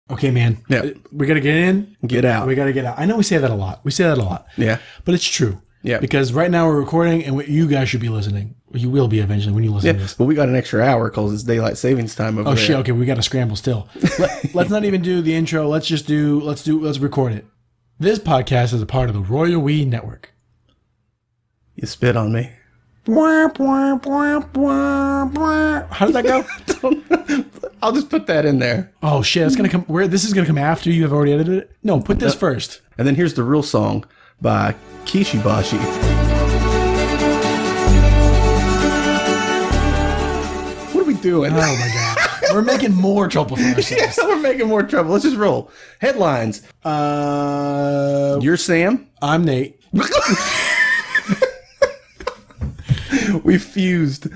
Okay, man. Yeah. We got to get in. Get out. We got to get out. I know we say that a lot. Yeah. But it's true. Yeah. Because right now we're recording and you guys should be listening. You will be eventually when you listen to this. But we got an extra hour because it's daylight savings time over there. Oh, shit. Okay, we got to scramble still. Let's not even do the intro. Let's record it. This podcast is a part of the Royal We Network. You spit on me. How did that go? I'll just put that in there. Oh shit, it's gonna come. This is gonna come after you have already edited it. No, put this first. And then here's the real song by Kishibashi. What are we doing? Oh my god, we're making more trouble for ourselves. Yeah, we're making more trouble. Let's just roll. Headlines. You're Sam. I'm Nate. We fused.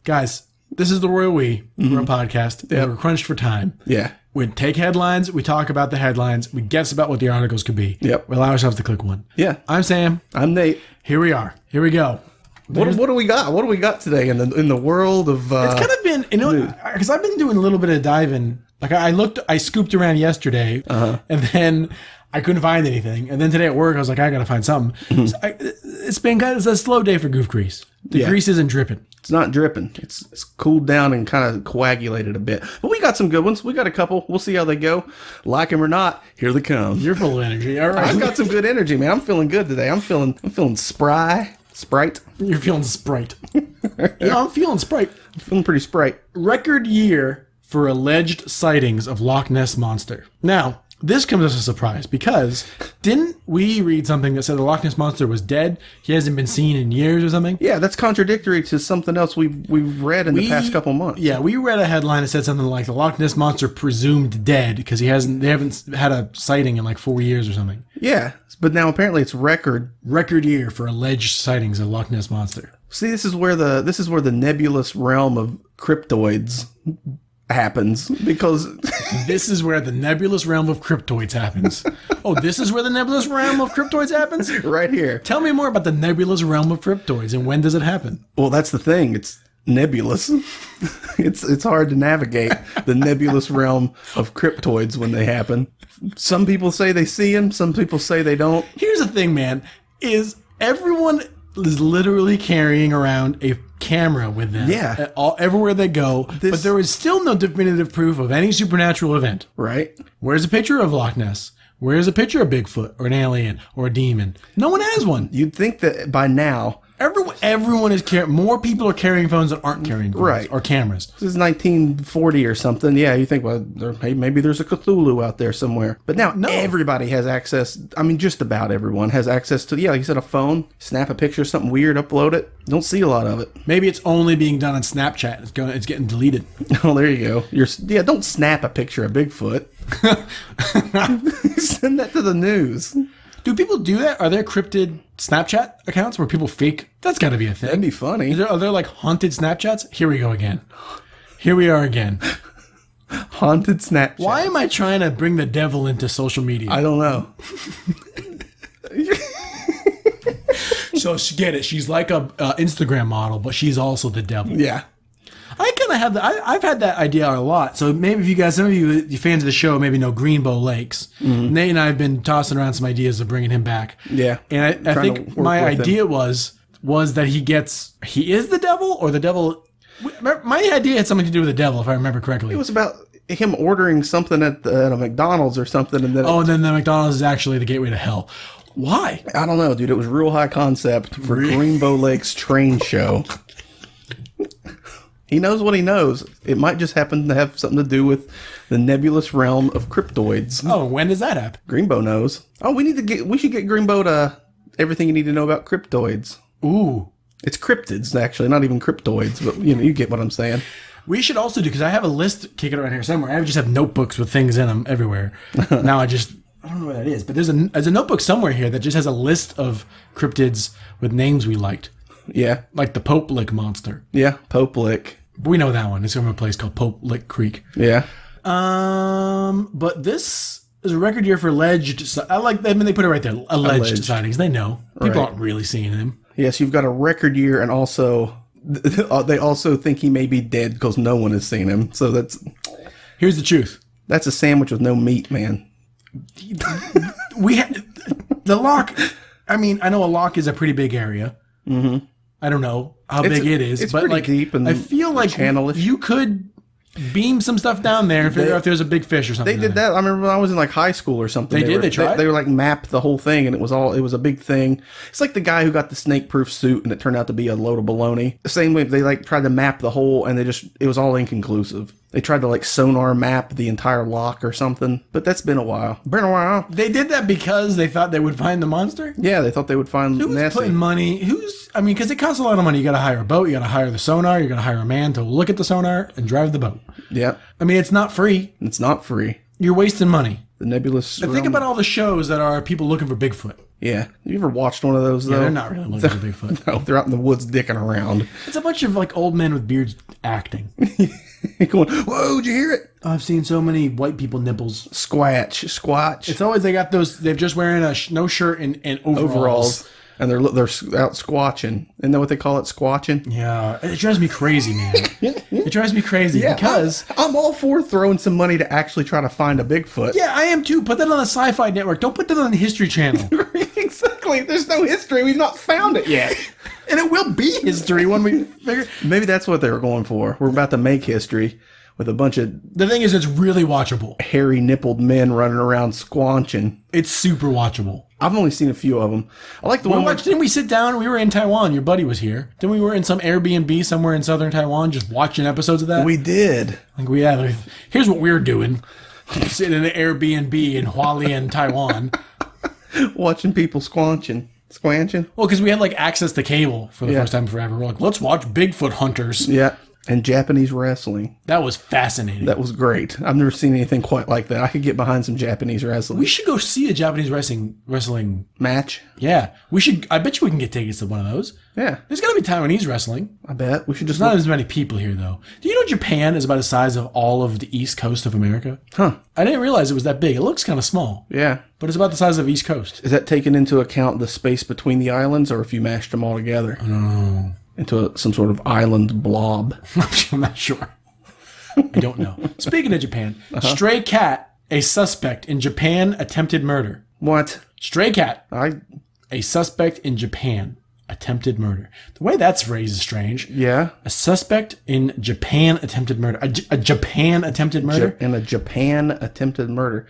Guys, this is the Royal We. We're a podcast. Yep. We're crunched for time. Yeah. We take headlines. We talk about the headlines. We guess about what the articles could be. Yep. We allow ourselves to click one. Yeah. I'm Sam. I'm Nate. Here we are. Here we go. What do we got? What do we got today in the world of? It's kind of been, because I've been doing a little bit of diving. Like I scooped around yesterday, and then I couldn't find anything. And then today at work, I was like, I gotta find something. So it's a slow day for goof grease. The grease isn't dripping. It's not dripping. It's cooled down and kind of coagulated a bit. But we got some good ones. We got a couple. We'll see how they go. Like them or not, here they come. You're full of energy. All right. I've got some good energy, man. I'm feeling good today. I'm feeling spry. Sprite. You're feeling Sprite. Yeah, I'm feeling Sprite. I'm feeling pretty Sprite. Record year for alleged sightings of Loch Ness Monster. Now, this comes as a surprise because didn't we read something that said the Loch Ness Monster was dead? He hasn't been seen in years or something? Yeah, that's contradictory to something else we've read in the past couple months. Yeah, we read a headline that said something like the Loch Ness Monster presumed dead because they haven't had a sighting in like 4 years or something. Yeah, but now apparently it's record year for alleged sightings of Loch Ness Monster. See, this is where the nebulous realm of cryptoids happens, because this is where the nebulous realm of cryptoids happens. Oh, this is where the nebulous realm of cryptoids happens? Right here. Tell me more about the nebulous realm of cryptoids and when does it happen? Well, that's the thing. It's nebulous. It's hard to navigate the nebulous realm of cryptoids when they happen. Some people say they see them. Some people say they don't. Here's the thing, man, is everyone is literally carrying around a camera with them everywhere they go, but there is still no definitive proof of any supernatural event. Right. Where's a picture of Loch Ness? Where's a picture of Bigfoot or an alien or a demon? No one has one. You'd think that by now everyone is more people are carrying phones that aren't carrying phones or cameras. This is 1940 or something. Yeah, you think, well, hey, maybe there's a Cthulhu out there somewhere. But now everybody has access. I mean, just about everyone has access to, like you said, a phone. Snap a picture of something weird, upload it. Don't see a lot of it. Maybe it's only being done on Snapchat. It's getting deleted. Oh, there you go. Don't snap a picture of Bigfoot. Send that to the news. Do people do that? Are there cryptid Snapchat accounts where people fake? That's got to be a thing. That'd be funny. Are there like haunted Snapchats? Here we go again. Here we are again. Haunted Snapchat. Why am I trying to bring the devil into social media? I don't know. So get it. She's like a Instagram model, but she's also the devil. Yeah. I kind of have I've had that idea a lot. So maybe if you guys, some of you fans of the show, maybe know Greenbow Lakes. Mm-hmm. Nate and I have been tossing around some ideas of bringing him back. Yeah. And I think my idea was that he is the devil, or the devil. My idea had something to do with the devil, if I remember correctly. It was about him ordering something at a McDonald's or something. And then then the McDonald's is actually the gateway to hell. Why? I don't know, dude. It was real high concept for Greenbow Lakes train show. He knows what he knows. It might just happen to have something to do with the nebulous realm of cryptoids. Oh, when does that happen? Greenbow knows. Oh, we should get Greenbow to everything you need to know about cryptoids. Ooh. It's cryptids, actually, not even cryptoids, but you get what I'm saying. We should also do, because I have a list kicking around here somewhere. I just have notebooks with things in them everywhere. Now I don't know where that is, but there's a notebook somewhere here that just has a list of cryptids with names we liked. Yeah. Like the Pope Lick monster. Yeah, Pope Lick. We know that one. It's from a place called Pope Lick Creek. Yeah. But this is a record year for alleged. They put it right there. Alleged sightings. They know. People aren't really seeing him. Yes, you've got a record year, and also they also think he may be dead because no one has seen him. So here's the truth. That's a sandwich with no meat, man. We had the lock. I mean, I know a lock is a pretty big area. Mm-hmm. I don't know how big it is, it's but pretty like deep and I feel like channelish. you could beam some stuff down there and figure out if there's a big fish or something. They did that. I remember when I was in like high school or something. They tried? They were like mapped the whole thing, and it was a big thing. It's like the guy who got the snake-proof suit, and it turned out to be a load of baloney. The same way they like tried to map the whole, and it was all inconclusive. They tried to like sonar map the entire lock or something, but that's been a while. They did that because they thought they would find the monster? Yeah, they thought they would find Who's Nessie. putting money? I mean, because it costs a lot of money. You got to hire a boat. You got to hire the sonar. You got to hire a man to look at the sonar and drive the boat. Yeah. I mean, it's not free. It's not free. You're wasting money. The nebulous. Think about all the shows that are people looking for Bigfoot. Yeah. You ever watched one of those, though? Yeah, they're not really looking for Bigfoot. No, they're out in the woods dicking around. It's a bunch of like old men with beards acting. Going, whoa, did you hear it? I've seen so many white people nipples. Squatch. It's always they got those. They're just wearing no shirt and overalls. And they're out squatching. Isn't that what they call it? Squatching? Yeah. It drives me crazy, man. It drives me crazy because I'm all for throwing some money to actually try to find a Bigfoot. Yeah, I am too. Put that on the Sci-Fi Network. Don't put that on the History Channel. Exactly. There's no history. We've not found it yet. And it will be history when we figure. Maybe that's what they were going for. We're about to make history with a bunch of. The thing is, it's really watchable. Hairy nippled men running around squanching. It's super watchable. I've only seen a few of them. I like the one. Didn't we sit down? We were in Taiwan. Your buddy was here. Then we were in some Airbnb somewhere in southern Taiwan, just watching episodes of that. We did. Like here's what we're doing: sitting in an Airbnb in Hualien, Taiwan, watching people squanching. Well, because we had like access to cable for the first time forever. We're like, let's watch Bigfoot Hunters. Yeah. And Japanese wrestling. That was fascinating. That was great. I've never seen anything quite like that. I could get behind some Japanese wrestling. We should go see a Japanese wrestling match. Yeah. We should. I bet you we can get tickets to one of those. Yeah. There's got to be Taiwanese wrestling. I bet. We should just. There's not as many people here, though. Do you know Japan is about the size of all of the east coast of America? Huh. I didn't realize it was that big. It looks kind of small. Yeah. But it's about the size of East Coast. Is that taking into account the space between the islands, or if you mashed them all together? I don't know. Into some sort of island blob. I'm not sure. I don't know. Speaking of Japan, stray cat, a suspect in Japan attempted murder. What? Stray cat, a suspect in Japan attempted murder. The way that's phrased is strange. Yeah. A suspect in Japan attempted murder. A Japan attempted murder? In a Japan attempted murder.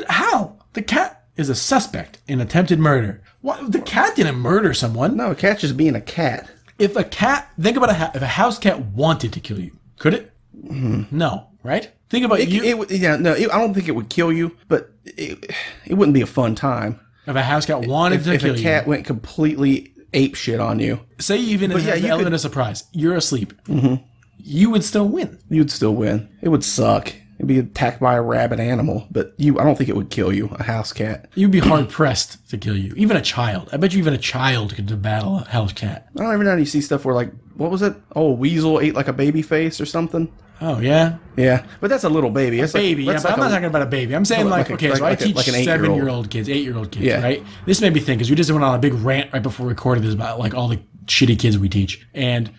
How? The cat is a suspect in attempted murder. What? The cat didn't murder someone. No, a cat's just being a cat. If a cat, think about if a house cat wanted to kill you, could it? Mm-hmm. No, right? Think about you. I don't think it would kill you, but it wouldn't be a fun time. If a house cat wanted to kill you. If a cat went completely ape shit on you. Say even in the element of surprise, you're asleep. Mm-hmm. You would still win. You'd still win. It would suck. It'd be attacked by a rabid animal, but I don't think it would kill you, a house cat. You'd be hard-pressed to kill you. Even a child. I bet you even a child could battle a house cat. I don't ever know you see stuff where, like, what was it? Oh, a weasel ate like a baby face or something? Oh, yeah? Yeah, but that's a little baby. But I'm not talking about a baby. I'm saying, so I teach 7-year-old kids, 8-year-old kids, right? This made me think, because we just went on a big rant right before we recorded this about, like, all the shitty kids we teach. And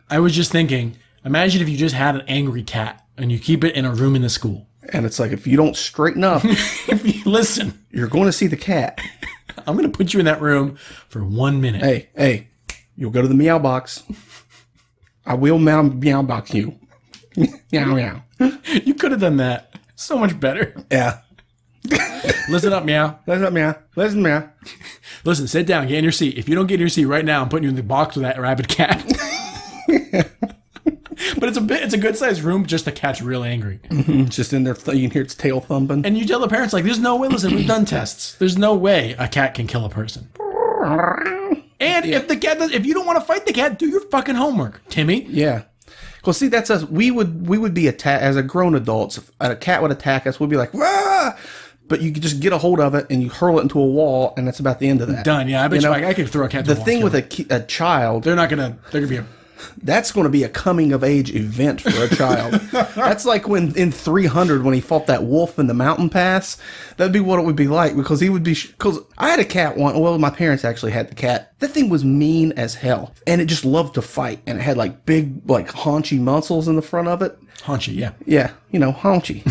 I was just thinking, imagine if you just had an angry cat and you keep it in a room in the school. And it's like, if you don't straighten up, if you listen, you're going to see the cat. I'm going to put you in that room for 1 minute. Hey, you'll go to the meow box. I will meow box you. Meow, meow. You could have done that so much better. Yeah. Listen up, meow. Listen up, meow. Listen, meow. Listen, sit down, get in your seat. If you don't get in your seat right now, I'm putting you in the box with that rabid cat. But it's a good sized room, just the cat's real angry. Mm-hmm. Just in there, you can hear its tail thumping. And you tell the parents, like, there's no way, listen, we've done tests. There's no way a cat can kill a person. And if you don't want to fight the cat, do your fucking homework, Timmy. Yeah. Well, see, that's us. We would be attacked as a grown adults. If a cat would attack us, we'd be like, "Wah!" But you could just get a hold of it and you hurl it into a wall, and that's about the end of that. Done. Yeah, I bet I could throw a cat. The thing with a child, they're gonna be That's going to be a coming of age event for a child. That's like when in 300 when he fought that wolf in the mountain pass. That'd be what it would be like, because he would be, because I had a cat one. Well, my parents actually had the cat. That thing was mean as hell, and it just loved to fight, and it had like big, like haunchy muscles in the front of it. Haunchy, yeah. Yeah, you know, haunchy.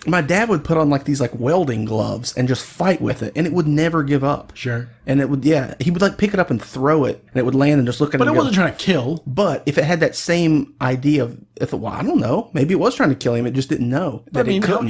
My dad would put on like these like welding gloves and just fight with it, and it would never give up. Sure. And it would, yeah, he would like pick it up and throw it, and it would land and just look at it. But it wasn't trying to kill. But if it had that same idea of, well, I don't know, maybe it was trying to kill him, it just didn't know. I mean, how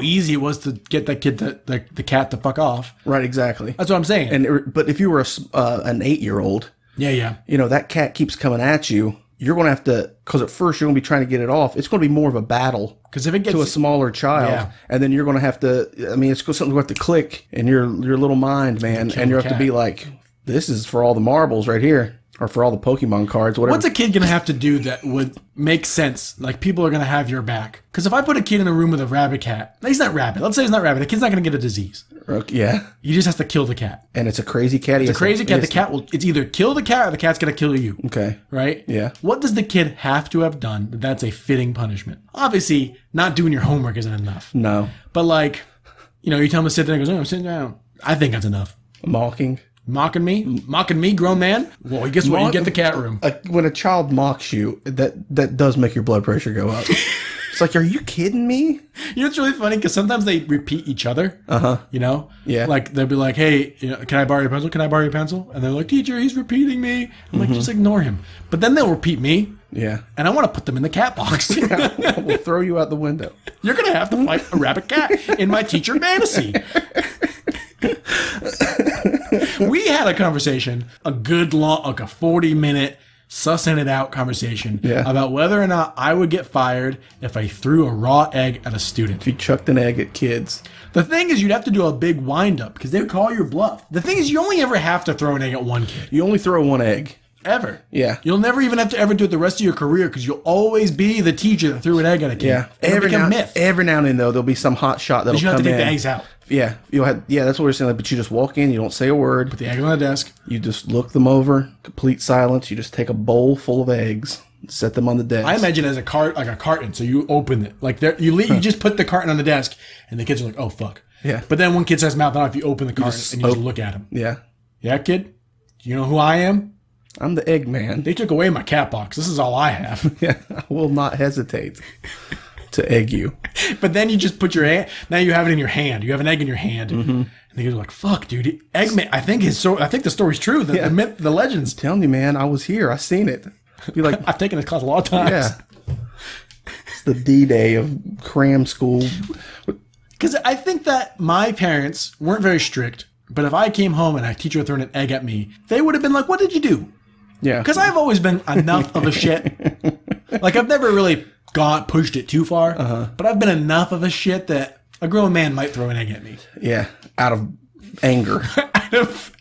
easy it was to get that kid, the cat, to fuck off. Right, exactly. That's what I'm saying. And but if you were an 8-year-old, yeah, you know, that cat keeps coming at you. You're going to have to, because at first you're going to be trying to get it off. It's going to be more of a battle. Because if it gets to a smaller child, and then you're going to have to, I mean, it's something you have to click in your little mind, man, and you have to be like, this is for all the marbles right here, or for all the Pokemon cards, whatever. What's a kid going to have to do that would make sense? Like, people are going to have your back. Because if I put a kid in a room with a rabid cat, he's not rabid. Let's say he's not rabid. The kid's not going to get a disease. Yeah. You just have to kill the cat. And it's a crazy cat. It's a crazy cat. The cat will, it's either kill the cat or the cat's going to kill you. Okay. Right? Yeah. What does the kid have to have done that's a fitting punishment? Obviously, not doing your homework isn't enough. No. But like, you know, you tell him to sit there and he goes, oh, I'm sitting down. I think that's enough. Mocking, grown man. Well, guess what? You get the cat room. When a child mocks you, that does make your blood pressure go up. It's like, are you kidding me? You know, it's really funny because sometimes they repeat each other. You know? Yeah. Like, they'll be like, hey, you know, can I borrow your pencil? Can I borrow your pencil? And they're like, teacher, he's repeating me. I'm like, just ignore him. But then they'll repeat me. Yeah. And I want to put them in the cat box. We'll throw you out the window. You're going to have to fight a rabbit cat in my teacher fantasy. We had a conversation, a good long, like a 40-minute sussing it out conversation about whether or not I would get fired if I threw a raw egg at a student. If you chucked an egg at kids. The thing is, you'd have to do a big wind-up because they would call your bluff. The thing is, you only ever have to throw an egg at one kid. You only throw one egg. Ever. Yeah. You'll never even have to ever do it the rest of your career because you'll always be the teacher that threw an egg at a kid. Yeah. Every now and then, though, there'll be some hot shot that'll come in. You have to take the eggs out. Yeah. That's what we're saying. But you just walk in, you don't say a word. Put the egg on the desk. You just look them over, complete silence. You just take a bowl full of eggs, set them on the desk. I imagine as a carton. So you open it. Like you just put the carton on the desk and the kids are like, oh, fuck. Yeah. But then one kid starts mouthing off, you open the carton and you just look at him. Yeah. Yeah, kid? Do you know who I am? I'm the egg man. They took away my cat box. This is all I have. Yeah, I will not hesitate to egg you. But then you just put your hand. Now you have it in your hand. You have an egg in your hand, and they go like, "Fuck, dude, Eggman." I think the story's true. The myth, the legends. I'm telling you, man, I was here. I seen it. Be like, I've taken this class a lot of times. Yeah, it's the D-Day of cram school. Because I think that my parents weren't very strict. But if I came home and a teacher had thrown an egg at me, they would have been like, "What did you do?" Yeah. Because I've always been enough of a shit. Like, I've never really pushed it too far. But I've been enough of a shit that a grown man might throw an egg at me. Yeah. Out of anger.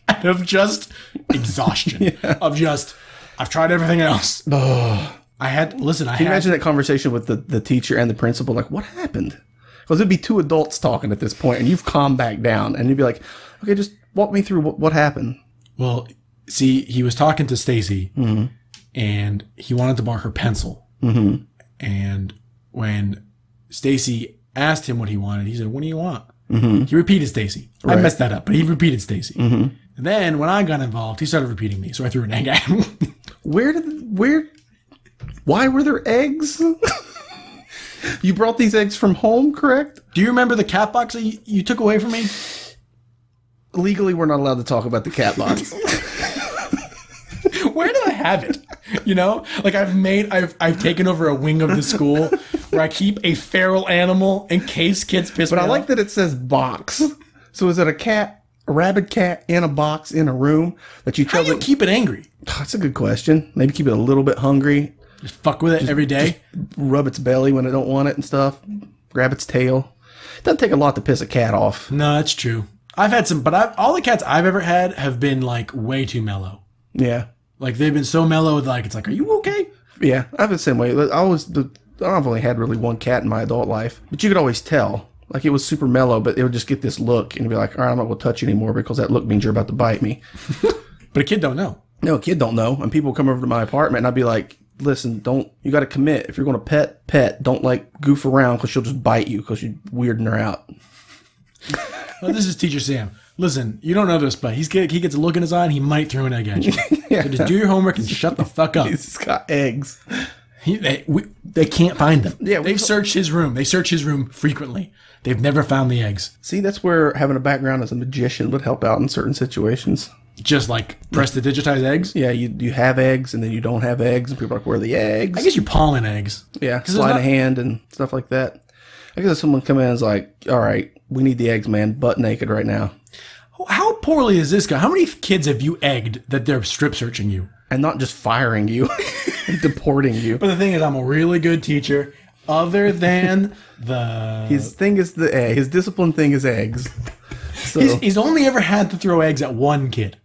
out of just exhaustion. Of just, I've tried everything else. Can you imagine that conversation with the teacher and the principal? Like, what happened? Because it'd be two adults talking at this point, and you've calmed back down. And you'd be like, okay, just walk me through what happened. Well, see, he was talking to Stacy, and he wanted to borrow her pencil. And when Stacy asked him what he wanted, he said, "What do you want?" He repeated Stacy. Right. I messed that up, but he repeated Stacy. And then when I got involved, he started repeating me, so I threw an egg at him. Why were there eggs? You brought these eggs from home, correct? Do you remember the cat box that you took away from me? Legally, we're not allowed to talk about the cat box. Where did I have it? You know, like I've taken over a wing of the school where I keep a feral animal in case kids piss me off. But I like that it says box. So is it a rabid cat in a box in a room that you tell How do you keep it angry? That's a good question. Maybe keep it a little bit hungry. Just fuck with it every day. Just rub its belly when it don't want it and stuff. Grab its tail. It doesn't take a lot to piss a cat off. No, that's true. I've had some, but all the cats I've ever had have been like way too mellow. Yeah. Like they've been so mellow, like it's like, are you okay? Yeah, I've been the same way. I've only had really one cat in my adult life, but you could always tell. Like it was super mellow, but it would just get this look and you'd be like, all right, I'm not going to touch you anymore because that look means you're about to bite me. But a kid don't know. No, a kid don't know. And people come over to my apartment and I'd be like, listen, you got to commit. If you're going to pet. Don't like goof around because she'll just bite you because you're weirding her out. Well, this is Teacher Sam. Listen, you don't know this, but he gets a look in his eye and he might throw an egg at you. So just do your homework and shut the fuck up. He's got eggs. They can't find them. Yeah, they've searched his room. They search his room frequently. They've never found the eggs. See, that's where having a background as a magician would help out in certain situations. Just like press to digitize eggs? Yeah, you have eggs and then you don't have eggs and people are like, where are the eggs? I guess you palm in eggs. Yeah, slide a hand and stuff like that. I guess if someone come in and is like, all right, we need the eggs, man, butt naked right now. How poorly is this guy? How many kids have you egged that they're strip searching you? And not just firing you, deporting you. But the thing is, I'm a really good teacher. Other than his thing is the egg. His discipline thing is eggs. So he's only ever had to throw eggs at one kid.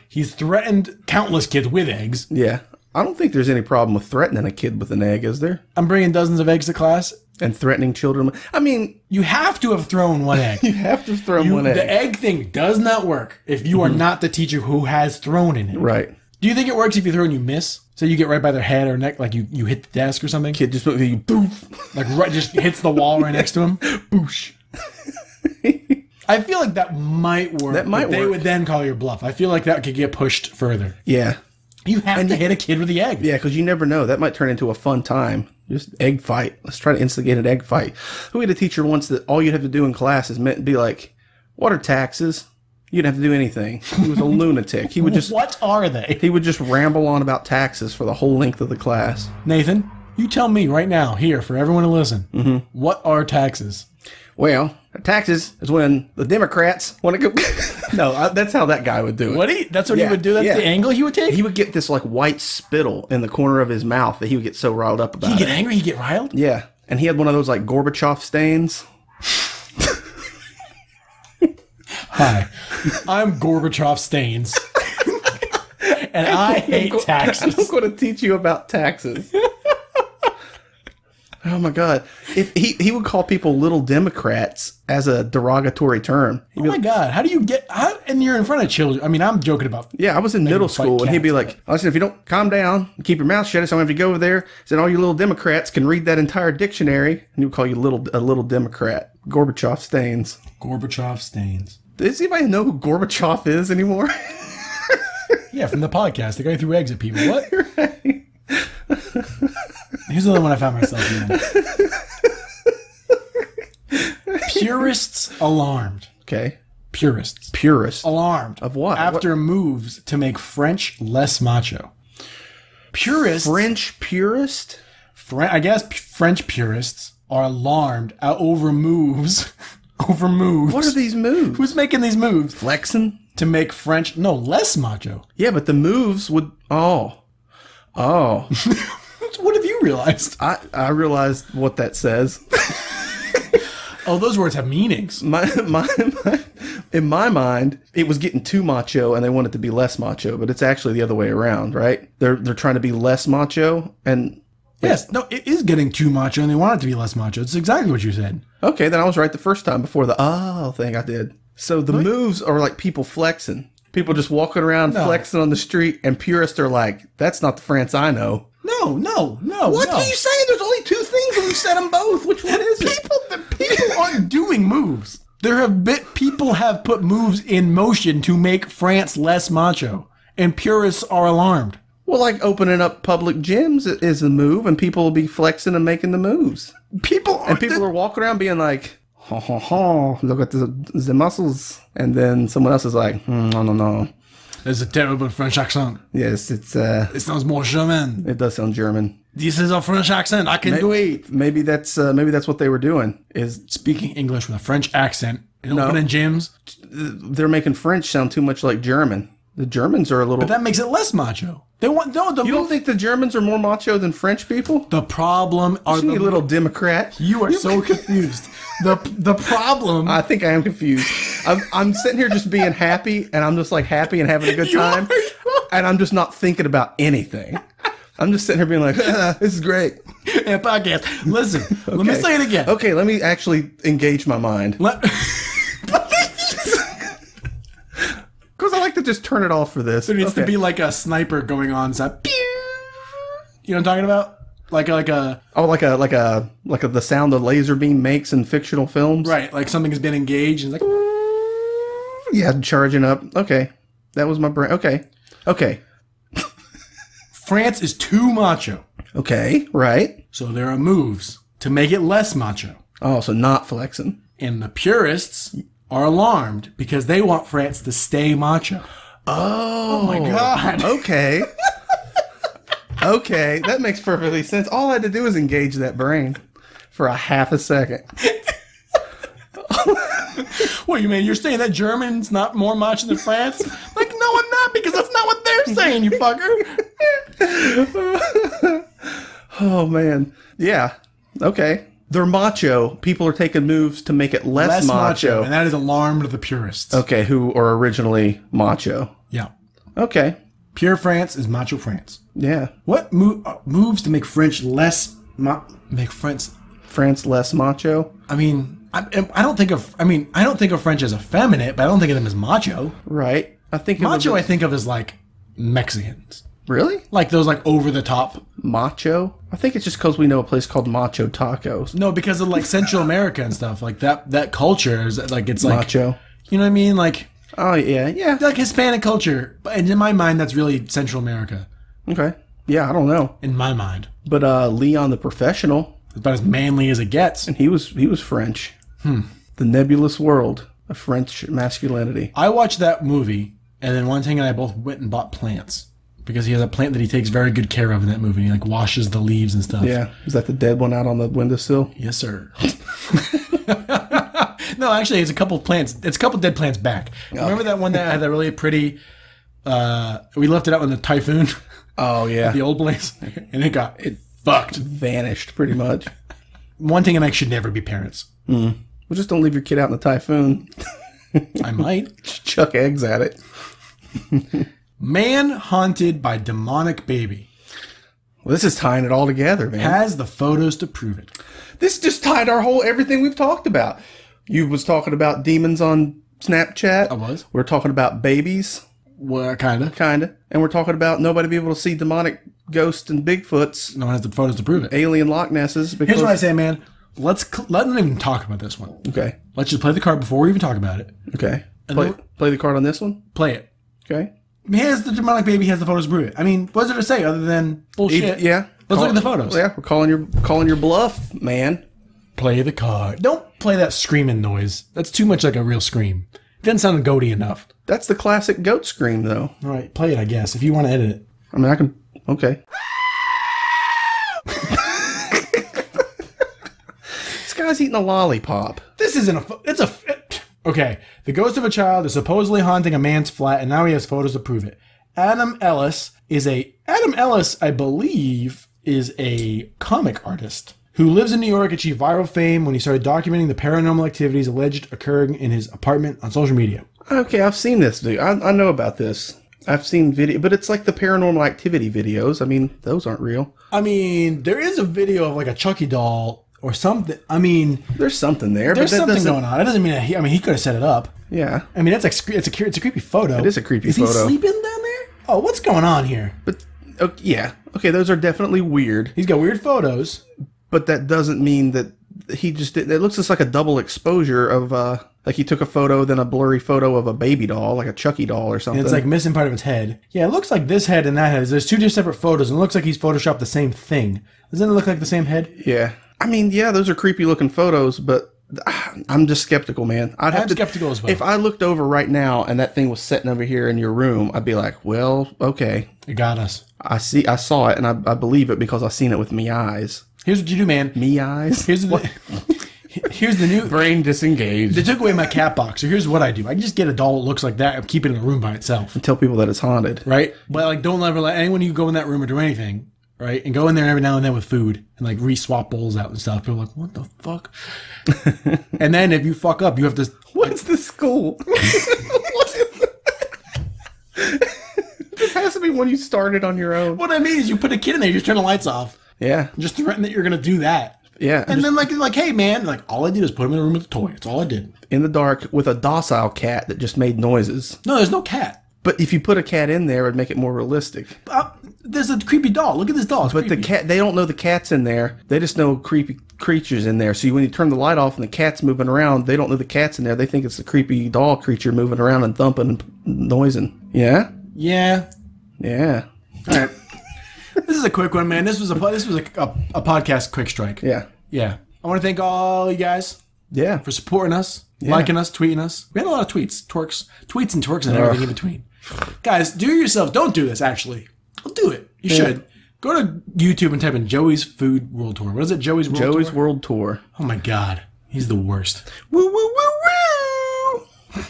He's threatened countless kids with eggs. Yeah, I don't think there's any problem with threatening a kid with an egg, is there? I'm bringing dozens of eggs to class. And threatening children. I mean, you have to have thrown one egg. You have to throw one egg. The egg thing does not work if you are not the teacher who has thrown an egg. Right. Do you think it works if you throw and you miss? So you get right by their head or neck, like you hit the desk or something? Kid just you boof. Like right, just hits the wall right next to him. Boosh. I feel like that might work. That might work. They would then call your bluff. I feel like that could get pushed further. Yeah. You have to hit a kid with the egg. Yeah, because you never know. That might turn into a fun time. Just egg fight. Let's try to instigate an egg fight. We had a teacher once that all you'd have to do in class is be like, what are taxes? You didn't have to do anything. He was a lunatic. He would just... What are they? He would just ramble on about taxes for the whole length of the class. Nathan, you tell me right now, here, for everyone to listen, what are taxes? Well, taxes is when the Democrats want to go... No, that's how that guy would do it. That's what he would do? That's the angle he would take? He would get this like white spittle in the corner of his mouth that he would get so riled up about. He'd get angry? He'd get riled? Yeah. And he had one of those like Gorbachev stains. Hi, I'm Gorbachev Stains. And I hate taxes. I'm going to teach you about taxes. Oh my God! If he would call people little Democrats as a derogatory term. Oh my God! How do you get? And you're in front of children. I mean, I'm joking about. Yeah, I was in middle school, and he'd be like, "Listen, if you don't calm down, and keep your mouth shut, so I'm going to go over there, so all you little Democrats can read that entire dictionary." And he would call you a little Democrat. Gorbachev Stains. Gorbachev Stains. Does anybody know who Gorbachev is anymore? Yeah, from the podcast, the guy who threw eggs at people. What? Right. Here's another one I found myself in. Purists alarmed. Okay. Purists. Alarmed. Of what? After moves to make French less macho. Purists. French purist? I guess French purists are alarmed over moves. Over moves. What are these moves? Who's making these moves? Flexing? To make French, less macho. Yeah, but the moves would... Oh. What have you realized? I realized what that says. Oh, those words have meanings. In my mind, it was getting too macho and they want it to be less macho, but it's actually the other way around, right? They're trying to be less macho and... Yes, no, it is getting too macho and they want it to be less macho. It's exactly what you said. Okay, then I was right the first time before the thing I did. So the moves are like people flexing. People just walking around flexing on the street, and purists are like, that's not the France I know. No. What are you saying? There's only two things and we've said them both. Which one is it? People aren't doing moves. People have put moves in motion to make France less macho, and purists are alarmed. Well, like opening up public gyms is a move, and people will be flexing and making the moves. People are walking around being like, ha ha ha, look at the muscles. And then someone else is like, no. There's a terrible French accent. Yes, it sounds more German. It does sound German. This is a French accent. I can do it. Maybe that's what they were doing, is speaking English with a French accent and opening gyms. They're making French sound too much like German. The Germans are a little... But that makes it less macho. They want... No, you don't think the Germans are more macho than French people? The problem are you little Democrat. You are so confused. The problem... I think I am confused. I'm sitting here just being happy, and I'm just like happy and having a good time, and I'm just not thinking about anything. I'm just sitting here being like, this is great. Yeah, podcast. Listen, Let me say it again. Okay, let me actually engage my mind. Because I like to just turn it off for this. There needs to be like a sniper going on. So, pew! You know what I'm talking about? Like the sound a laser beam makes in fictional films. Right, like something has been engaged and it's like, yeah, charging up. Okay, that was my brain. Okay. France is too macho. Okay, right. So there are moves to make it less macho. Oh, so not flexing. And the purists are alarmed because they want France to stay macho. Oh my God. Okay. Okay, that makes perfectly sense. All I had to do was engage that brain for a half a second. What, you mean you're saying that German's not more macho than France? Like, no, I'm not, because that's not what they're saying, you fucker. Oh, man. Yeah. Okay. They're macho. People are taking moves to make it less macho. And that has alarmed the purists. Okay, who are originally macho. Yeah. Okay. Pure France is macho France. Yeah. What moves to make French less make France less macho? I mean, I don't think of French as effeminate, but I don't think of them as macho. Right. I think macho I think of as like Mexicans. Really? Like those like over the top macho? I think it's just because we know a place called Macho Tacos. No, because of like Central America and stuff like that culture is like it's like macho. You know what I mean? Like oh yeah. Like Hispanic culture, and in my mind, that's really Central America. Okay. Yeah, I don't know. In my mind, but Leon the Professional is about as manly as it gets, and he was French. The nebulous world of French masculinity. I watched that movie, and then one thing and I both went and bought plants because he has a plant that he takes very good care of in that movie. He like washes the leaves and stuff. Yeah, is that the dead one out on the windowsill? Yes, sir. No, actually, it's a couple plants. It's a couple dead plants back. Okay. Remember that one that had that really pretty? We left it out in the typhoon. Oh yeah, at the old place, and it fucked, vanished pretty much. One thing, and I should never be parents. Well, just don't leave your kid out in the typhoon. I might chuck eggs at it. Man haunted by demonic baby. Well, this is tying it all together, man. Has the photos to prove it. This just tied everything we've talked about. You was talking about demons on Snapchat. I was. We're talking about babies. Well, kind of. And we're talking about nobody being able to see demonic ghosts and Bigfoots. No one has the photos to prove it. Alien Loch Nesses. Here's what I say, man. Let them even talk about this one. Okay. Let's just play the card before we even talk about it. Okay. Play the card on this one? Play it. Okay. Has the demonic baby has the photos to prove it. I mean, what's there to say other than bullshit? Yeah. Let's look at the photos. Yeah, we're calling your bluff, man. Play the card. Don't play that screaming noise. That's too much like a real scream. It doesn't sound goaty enough. That's the classic goat scream, though. All right, play it, I guess, if you want to edit it. I mean, I can... Okay. This guy's eating a lollipop. This isn't okay, the ghost of a child is supposedly haunting a man's flat, and now he has photos to prove it. Adam Ellis, I believe, is a comic artist who lives in New York, achieved viral fame when he started documenting the paranormal activities alleged occurring in his apartment on social media. Okay, I've seen this, dude. I know about this. I've seen video, but it's like the paranormal activity videos. I mean, those aren't real. I mean, there is a video of like a Chucky doll or something. I mean, there's something there. There's something going on. That doesn't mean he could have set it up. Yeah. I mean, it's a creepy photo. It is a creepy photo. Is he sleeping down there? Oh, what's going on here? But yeah, okay, those are definitely weird. He's got weird photos, but that doesn't mean that he just did. It looks just like a double exposure of like he took a photo, then a blurry photo of a baby doll, like a Chucky doll or something. And it's like missing part of its head. Yeah, it looks like this head and that head. There's two just separate photos, and it looks like he's photoshopped the same thing. Doesn't it look like the same head? Yeah. I mean, yeah, those are creepy looking photos, but I'm just skeptical, man. I'm skeptical as well. If I looked over right now and that thing was sitting over here in your room, I'd be like, well, okay. It got us. I saw it, and I believe it because I seen it with me eyes. Here's what you do, man. Me eyes? Here's the new... Brain disengaged. They took away my cat box, so here's what I do. I just get a doll that looks like that and keep it in a room by itself. And tell people that it's haunted. Right? But like, don't ever let anyone you go in that room or do anything, right? And go in there every now and then with food and like re-swap bowls out and stuff. People are like, what the fuck? And then if you fuck up, you have to... What's the school? This has to be when you started on your own. What I mean is you put a kid in there, you just turn the lights off. Yeah. Just threaten that you're going to do that. Yeah. And then like, hey man, like all I did is put him in a room with a toy. That's all I did. In the dark with a docile cat that just made noises. No, there's no cat. But if you put a cat in there, it would make it more realistic. There's a creepy doll. Look at this doll. It's But creepy. the cat, they don't know the cat's in there. They just know creepy creatures in there. So when you turn the light off and the cat's moving around, they don't know the cat's in there. They think it's the creepy doll creature moving around and thumping and noising. Yeah? Yeah. Yeah. All right. This is a quick one, man. This was a podcast quick strike. Yeah. Yeah. I want to thank all you guys Yeah. for supporting us, liking us, tweeting us. We had a lot of tweets and twerks and everything in between. Guys, do it yourself. Don't do this, actually. Don't do it. You should. Go to YouTube and type in Joey's Food World Tour. What is it? Joey's World Tour? Joey's World Tour. Oh, my God. He's the worst. Woo, woo, woo, woo!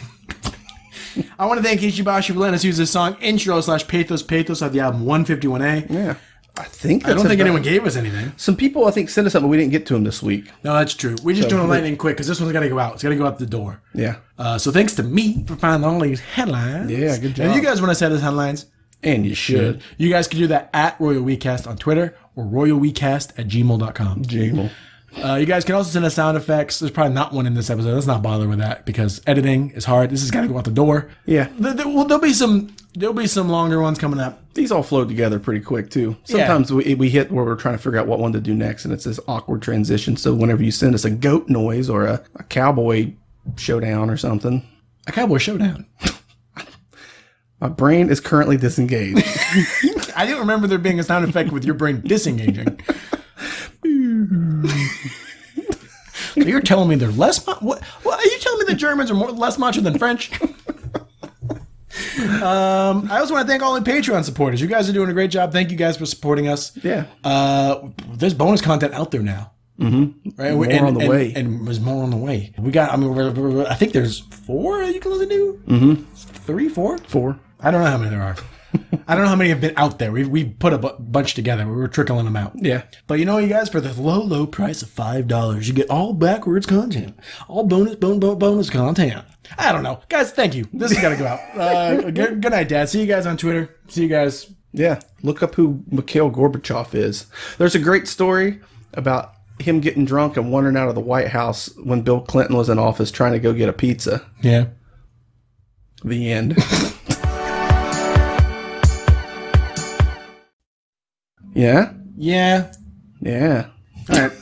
I want to thank Ishibashi for letting us use this song, intro/pathos of the album 151A. Yeah. I think I don't think anyone gave us anything. Some people, I think, sent us something, but we didn't get to them this week. No, that's true. We're just doing a lightning quick because this one's got to go out. It's got to go out the door. Yeah. So thanks to me for finding all these headlines. Yeah, good job. And if you guys want to send us headlines, and you should. You guys can do that at RoyalWeCast on Twitter or RoyalWeCast@gmail.com. Gmail. You guys can also send us sound effects. There's probably not one in this episode. Let's not bother with that because editing is hard. This has got to go out the door. Yeah. There'll be some longer ones coming up. These all flow together pretty quick, too. Sometimes we hit where we're trying to figure out what one to do next, and it's this awkward transition. So whenever you send us a goat noise or a cowboy showdown or something. A cowboy showdown. My brain is currently disengaged. I didn't remember there being a sound effect with your brain disengaging. So you're telling me they're less... What are you telling me the Germans are less macho than French? I also want to thank all the Patreon supporters. You guys are doing a great job. Thank you guys for supporting us. Yeah. There's bonus content out there now. Mm-hmm. Right? More on the way. And there's more on the way. We got, I think there's 4 you can listen to? Mm-hmm. 3, 4? 4. I don't know how many there are. I don't know how many have been out there. We put a bunch together. We were trickling them out. Yeah. But you know, you guys, for the low price of $5, you get all backwards content. All bonus content. I don't know. Guys, thank you. This has got to go out. Good night, Dad. See you guys on Twitter. See you guys. Yeah. Look up who Mikhail Gorbachev is. There's a great story about him getting drunk and wandering out of the White House when Bill Clinton was in office trying to go get a pizza. Yeah. The end. Yeah? Yeah. Yeah. All right.